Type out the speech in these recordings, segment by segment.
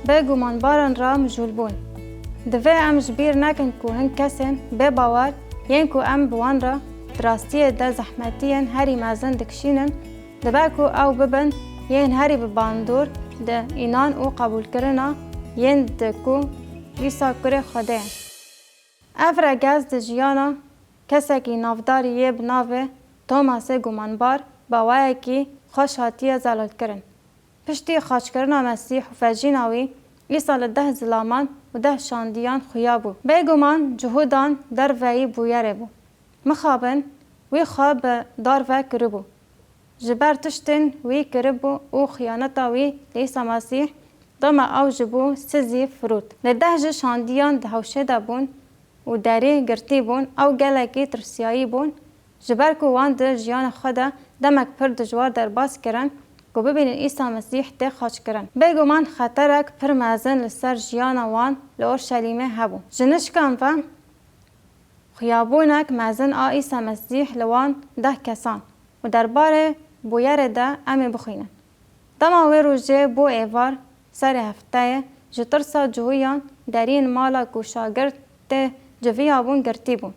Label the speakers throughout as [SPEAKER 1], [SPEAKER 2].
[SPEAKER 1] بگومان باران را مجول بون. دوی ام جبیر نکن که هن کسین به باور ین که ام بوان را دراستی ده زحمتین هری مزن دکشینن دبا که او ببن ین هری بباندور ده اینان او قبول کرنا ین دکو ایسا کره خوده. افر گز ده جیانا کسکی نافداری یه بناوه توماس گمانبار باوائه کی خوش هاتیه زلال کرن. پشتی خاش کرنا مسیح و فجیناوی ایسا لده زلامان و ده شاندیان خویابو. بگمان جهودان در وی بویره بو. مخابن وی خواب دار و کربو. جبر تشتن وی کربو او خیانتا وی لیسا مسیح دام او جبو سزی فرود. لده جه شاندیان دهوشه دا بون و داری گرتی بون او گلکی ترسیایی بون. جبر که وان ده جیان خدا دمک پر دجوار در باز کرن که ببینن عیسی مسیح ده خاچ کرن. بگمان خطرک پر مازن لسر جیان وان لأورشلیمه هبو. جنشکان و خیابونک مازن عیسی مسیح لوان ده کسان و درباره بویر ده امی بخینن. دماوی روژه بو ایوار سر هفته جترسا جهویان درین مالا کو شاگرد ده جوی آبون گرتی بون.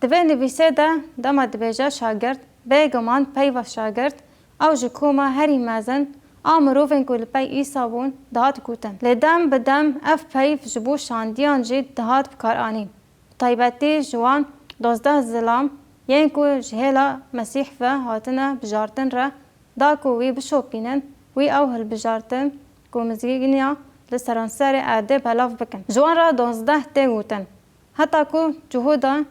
[SPEAKER 1] دوی نویسه ده دما دبیجه شاگرد بگمان پی و شاگرد او جکوما هری مازن آمروفن که لپی ایسا بون دهات گوتن. لدم بدم اف پی جبو شاندیان جید دهات بکار آنیم. طیبتی جوان 12 زلام ین که جهلا مسیح و هاتنا بجارتن را دا که وی بشوپینن وی او هل بجارتن که مزگینیا لسرانسر عده بلاف بکن. جوان را 12 تی گوتن. حتی که جهودا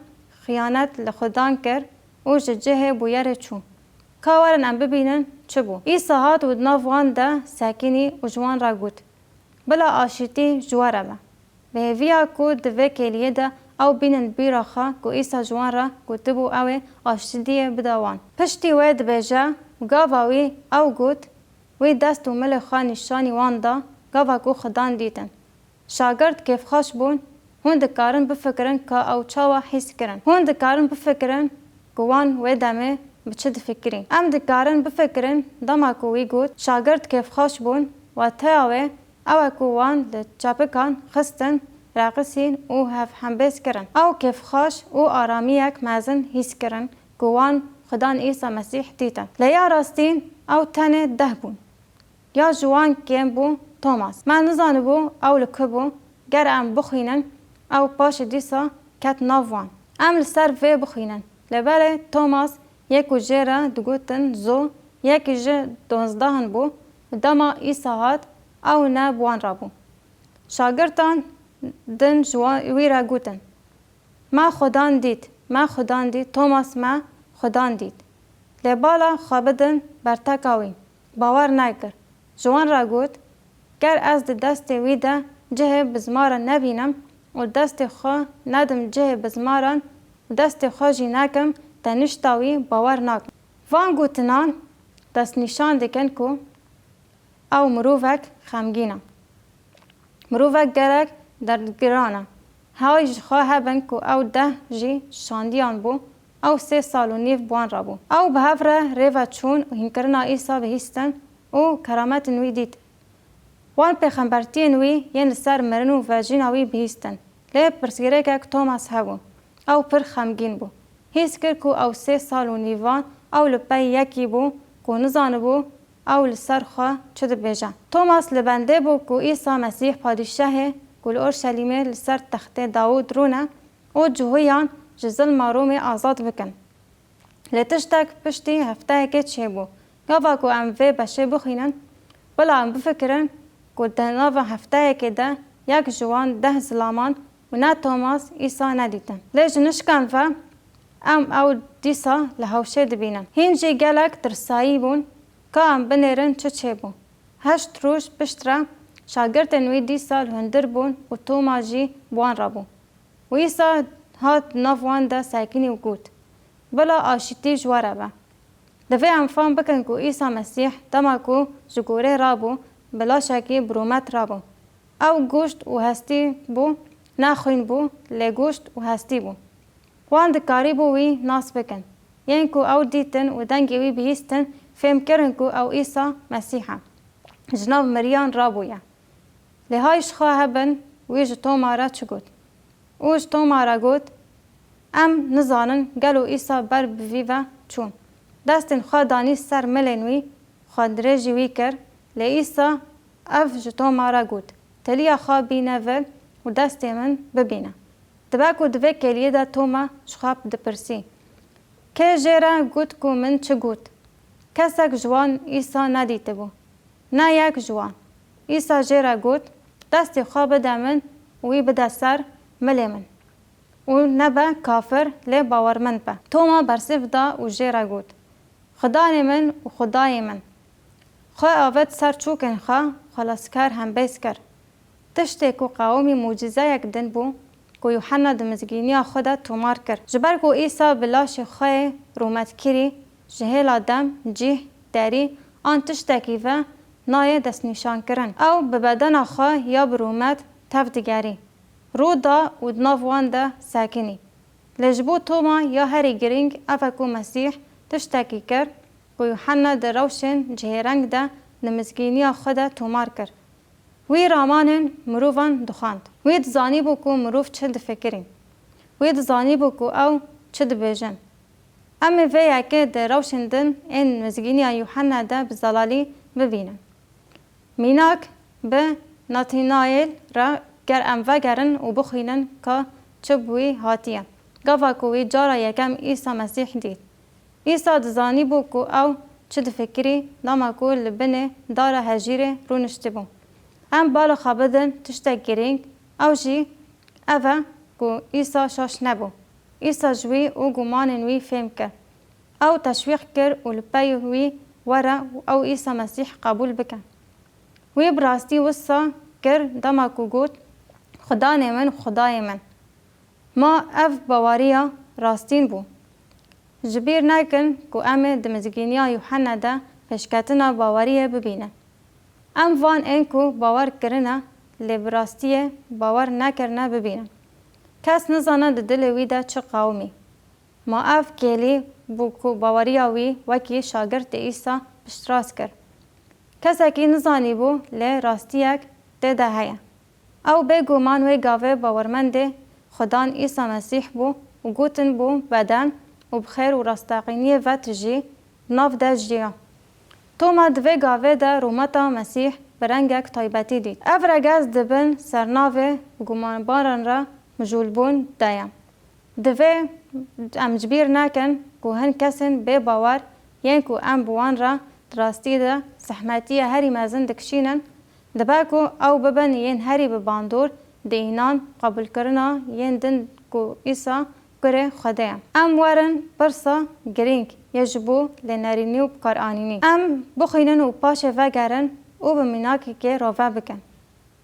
[SPEAKER 1] خیانت لخدان کر او جه بویر چون. کاورن ام ببینن چه بو؟ ایسا هات و دنافوان ده ساکینی و جوان را گوت. بلا آشتی جواره با. به ویا که دوه کلیه ده او بینن بیراخا که ایسا جوان را گوت بو اوه آشتی بدوان. پشتی وید بیجا و گاواوی او گوت وی دست و مل خواه نشانی وان ده گاوا که خدان دیتن. شاگرد کیف خوش بون هون دکارن بفکرن که او چاوا حس کرن. هون دکارن بفکرن که وان ویدامه بچه دفکرین. ام دکارن بفکرن دما که وی گوت شاگرد کیف خوش بون و تاوه او که وان لچاپکان خستن راقصین او هف حنبیس کرن. او کیف خوش او آرامیک مازن حس کرن که وان خدان عیسی مسیح دیتن. لیا راستین او تنه ده بون. یا جوان کیم بو توماس. من نزانه بو او لکه بو گر ام بخینن او پاش دیسا کت ناوان. ام لسر وی بخینن. لباله توماس یکو جیره دگوتن زو یکی جه 12 بو دما عیسی هات او نه بوان را بو. شاگردان دن جوان وی را گوتن ما خدان دید ما خدان دید توماس ما خدان دید. لبالا خوابدن برتکاوی باور نکر. جوان را گوت گر از دست وی ده جه بزمارا نبینم و دست خواه ندم جه بزماران و دست خواه جی نکم تنشتاوی باور نکم. وان گوتنان دست نشان دکن که او مروفک خمگینه. مروفک گرک در گرانه. هاوی خواه هبن که او ده جی شاندیان بو او 3 سال و نیف بوان را بو. او به هفره ریوه چون و هنکرنا ایسا بهیستن او کرامت نوی دید. وان پیغمبرتی نوی ین سر مرنو و جیناوی بهیستن. لی پرسگره که توماس هبو. او پر خمگین بو. هیس کر که او 3 سال و نیوان او لپی یکی بو که نزانه بو او لسر خواه چه ده بیجن. توماس لبنده بو که عیسی مسیح پادشاه که لأورشلیمه لسر تخت داود رونه او جهویان جزل ماروم آزاد بکن. لتشتک پشتی هفته که چه بو. گاوا که ام وی بشه بخینن بلا ام بفکرن که دناو هفته که ده یک جوان 10 زلامان و نه توماس عیسی ندیدن. لیج نشکن و ام او دیسا لحوشه دبینن. هینجی گلک ترسایی بون که ام بنیرن چه بون. 8 روز پشتره شاگرد نوی دیسا لهندر بون و توماجی بوان را بون. و عیسی هات نافوان ده ساکینی و گوت بلا آشتی جواره با. دوی ام فهم بکن که عیسی مسیح دما که جگوره را بو بلا شکی برومت را بو. او گوشت و هستی بو نخوین بو لگوشت و هستی بو. وان دکاری بو وی ناس بکن. یعنی که او دیتن و دنگی وی بهیستن فهم کرن که او عیسی مسیحه. جناب مریان را بویا. لهایش خواه بن ویج تومارا چه گوت اوش تومارا گوت ام نزانن گلو ایسا بر بویوه چون دستن خواه دانی سر ملنوی خواه درجی وی کر لی ایسا اف جتومارا گوت تلیا خواه بینه ول و دست من ببینه دبکو دوه کلیه دا توما شخاب دپرسی که جیره گوت کو من چه گوت کسک جوان ایسا ندیده بو نه یک جوان ایسا جیره گوت دستی خواه بده من وی بده سر ملی من و نبه کافر لی باورمند به توما برسیف دا و جیره گوت خدای من و خدای من خواه آود سر چوکن خواه خلاصکر هم بیس کر تشتی کو قومی موجزه یک دن بو کو یوحنا دمزگینیا خدا تومار کر جبر کو ایسا بلاش خواه رومت کری جهل آدم جیه داری آن تشتکی و نای دست نشان کرن او به بدن خواه یا برومت تفدگری رو دا و دنافوان دا ساکنی لجبو توما یا هری گرینگ افکو مسیح تشتکی کر کو یوحنا در روشن جهرنگ دا دمزگینیا خدا تومار کر وی رامانن مروفان دخاند وی دزانی بو کو مروف چه دفکرین وی دزانی بو کو او چه دبیجن اما وی اکه در روشندن این مزگینیا یوحنا دا بزلالی ببینن میناک به ناتینایل را گر ام وگرن و بخینن که چه بوی هاتیه گفا کوی جارا یکم عیسی مسیح دید عیسی دزانی بو کو او چه دفکری ناما کو لبنه داره هجیره رو نشته بو ام بالا خابدن تشتک گرینگ او جی اوه کو عیسی شاش نبو عیسی جوی او گمانن وی فهم کرد او تشویق کرد و لپی وی ورا او عیسی مسیح قبول بکن وی براستی وصا کرد دما کو گوت خدا من خدای من ما اف باوریا راستین بو جبیر نکن کو ام دمزگینیا یوحنا دا پشکتنا باوریه ببینن ام وان این کو باور کرنه لبراستیه باور نکرنه ببینن کس نزانه ده دل وی ده چه قومی ما اف کلی بو کو باوریا وی وکی شاگرد ایسا پشتراس کر کسی که نزانی بو لی راستیک ده ده هیا او به گمان وی گاوه باورمنده خدان ایسا مسیح بو و گوتن بو بدن و بخیر و راستاقینی و تجی ناف ده جیا توما دوی گاوه ده رومتا مسیح برنگک تایبتی دید اف رگز دبن سرناوه گمانبارن را مجولبون دایم دوی امجبیر نکن که هن کسن به باور ین که ام بوان را دراستی ده سحمتی هری مزن دکشینن دباکو او ببن ین هری بباندور ده اینان قبول کرنا ین دن که ایسا کره خدایم ام ورن برسا گرینگ یجبو لنرینی و بکار آنینی ام بخینن و پاشه وگرن او بمیناکی که روه بکن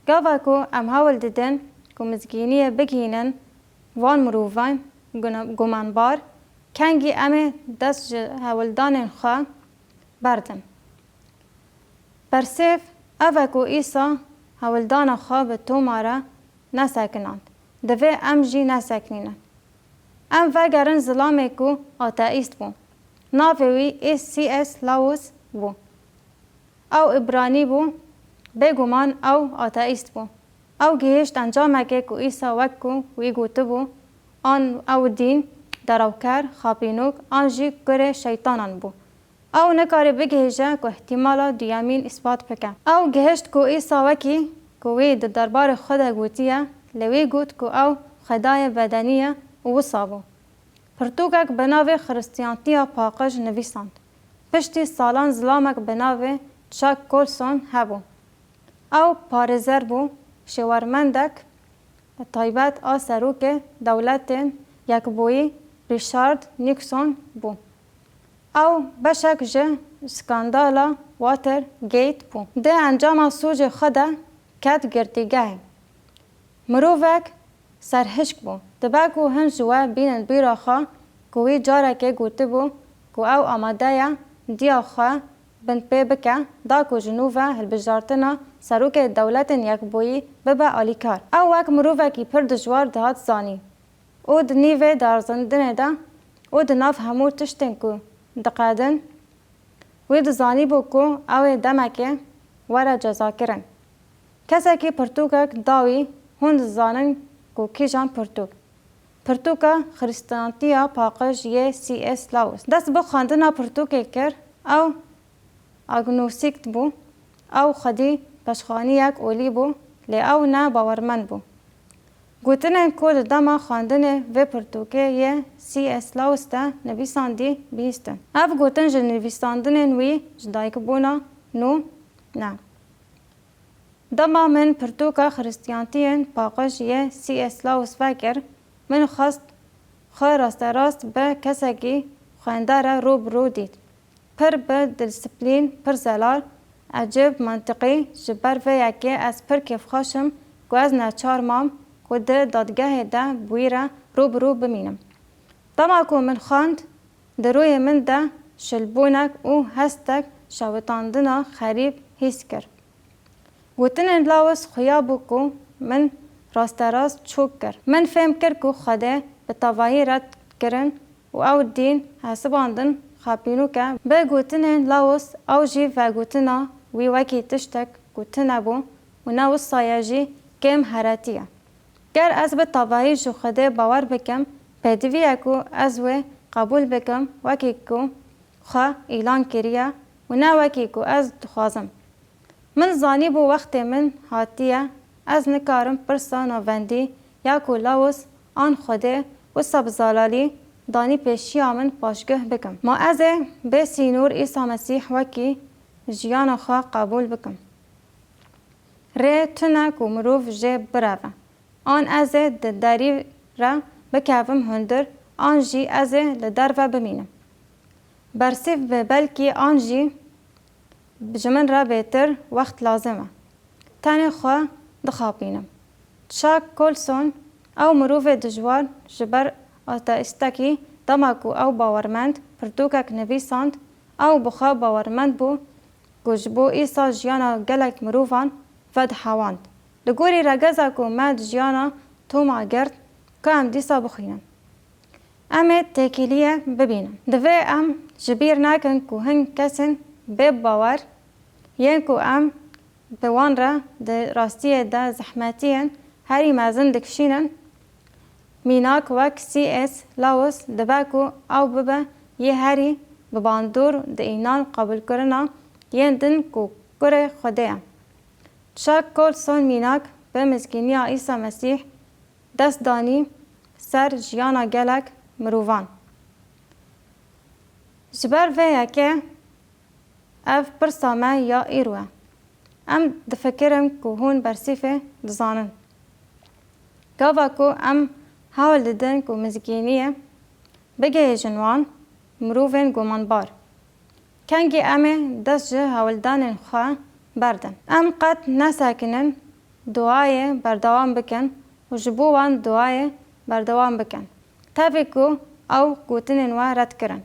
[SPEAKER 1] گاوا کو ام هاول دیدن که مزگینی بگینن وان مروفان گمانبار کنگی ام دست هاولدان خواه بردن برسیف اوه کو ایسا هاولدان خواه به تومارا نسکنند دوه ام جی نسکنینن ام وگرن ظلامه کو آتائیست بو ناوی C.S. لاوس بو او ابرانی بو بگمان او آتائیست بو او گهشت انجامه که کو ایسا وکو وی گوته بو آن او دین دروکر خاپینوک آن جی کره شیطانان بو او نکاره بگهجه که احتمالا دیامین اثبات بکن او گهشت کو ایسا وکی که وی در دربار خود گوتیه لوی گوت که او خدای بدنیه وصابو پرتوکک بناوی خرستیانتیا پاقج نویساند پشتی سالان ظلامک بناوی چاک کولسون هبو او پارزر بو شوارمندک تایبت آسروک دولت یک بوی ریشارد نیکسون بو او بشک جه سکاندالا واتر گیت بو ده انجام سوج خدا کت گرتیگه مروفک سرهشک بو دباکو هن جوا بینن بیرا خواه کوی جاره که گوته بو کو او آماده یا دیا خواه بند پی بکه دا کو جنوبه هلبجارتنا سروک دولت یک بویی ببا آلیکار او وک مروفه کی پر دجوار دهات زانی او دنیوه دارزندنه دا او دناف همو تشتن کو دقادن وی دزانی بو کو او دمکه ورا جزا کرن کەسێکی پرتووکێک داوی هون دزانن ku kîjan pirtûk. Pirtûka xrîstiyantiya paqij yê C.S. Lewis dest bi xwendina pirtûkê kir, ew agnostîk bû, ew xwedî pêşxwaniyek olî bû, lê ew ne bawermend bû. Gotinên ku li dema xwendinê vê pirtûkê yê C.S. Lewis de nivîsandî bihîstin. Ev gotin ji nivîsandinên wî ji dayikbûna nû ne. Dema min pirtûka xrîstiyantiyên paqij yê C.S. Lewis vekir, min xwest xwe rasterast bi kesekî xwendare rûbirû dît. Pir bi disiplîn, pir zelal, ecêb, mantiqî, ji ber vê yekê ez pir kêfxweş im ku ez neçar mam ku di dadgehê de bi wî re rûbirû bimînim. Dema ku min xwend, di rûyê min de şilbûnek û hestek şewitandina xerîb hîs kir. Gotinên Lewis xuya bû ku min rasterast çûk kir. Min fêm kir ku Xwedê bi tevahî red kirin û ew dîn hesibandin xapînûk e. Bi gotinên Lewis ew jî vegotina wî wekî tiştek ku tune bû û ne wisa ye jî kêm heretî ye. Ger ez bi tevahî ji Xwedê bawer bikim, pêdivî ye ku ez wê qebûl bikim wekî ku xwe îlan kiriye û ne wekî ku ez dixwazim. Min zanîbû wextê min hatiye, ez nikarim pirsa navendî ya ku Lewis an Xwedê wisa bi zelalî danî pêşiya min paşgih bikim. Ma ez ê bê sînûr Îsa Mesîh wekî jiyana xwe qebûl bikim. Rê tune ku mirov jê bireve. An ez ê di derî re bikevim hundir, an jî ez ê li derve bimînim. Bersîv bi belkî an jî ji min re bêtir wext lazim e. Tenê xwe dixapînim. Chuck Colson ew mirovê dijwar ji ber ateîstekî dema ku ew bawermend pirtûkek nivîsand, ew bi xwe bawermend bû ku ji bo Îsa jiyana gelek mirovan vedihewand. Li gorî regeza ku me di jiyana Toma girt ka em dîsa bixwînin. Em ê têkiliyê bibînin. Divê em ji bîr nekin ku hin kesên bê bawer yên ku em bi wan re di rastiyê de zehmetiyên herî mezin dikişînin, mînak wek C.S. Lewis dibe ku ew bibe yê herî bi bandor di înan qebûlkirina yên din ku kurê Xwedê ye. Chuck Colson mînak bi mizgîniya Îsa Mesîh dest danî ser jiyana gelek mirovan. Ji ber vê yekê ev pirsa me ya îro ye. Em difikirin ku hûn bersîfê dizanin. Gava ku em hewl didin ku mizgîniyê bigihêjin wan mirovên gumanbar. Kengî em ê dest ji hewldanên xwe berdin. Em qet nesekinin duayê berdewam bikin û ji bo wan duayê berdewam bikin. Tevê ku ew gotinên we red kirin.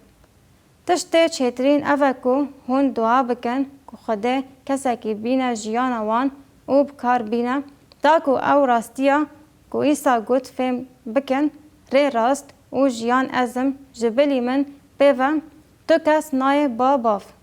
[SPEAKER 1] Tiştê çêtirîn ev e ku hûn dua bikin ku Xwedê kesekî bîne jiyana wan û bikar bîne, da ku ew rastiya ku Îsa got fêm bikin rê rast û jiyan ezim ji bilî min pê ve tu kes nayê ba bav.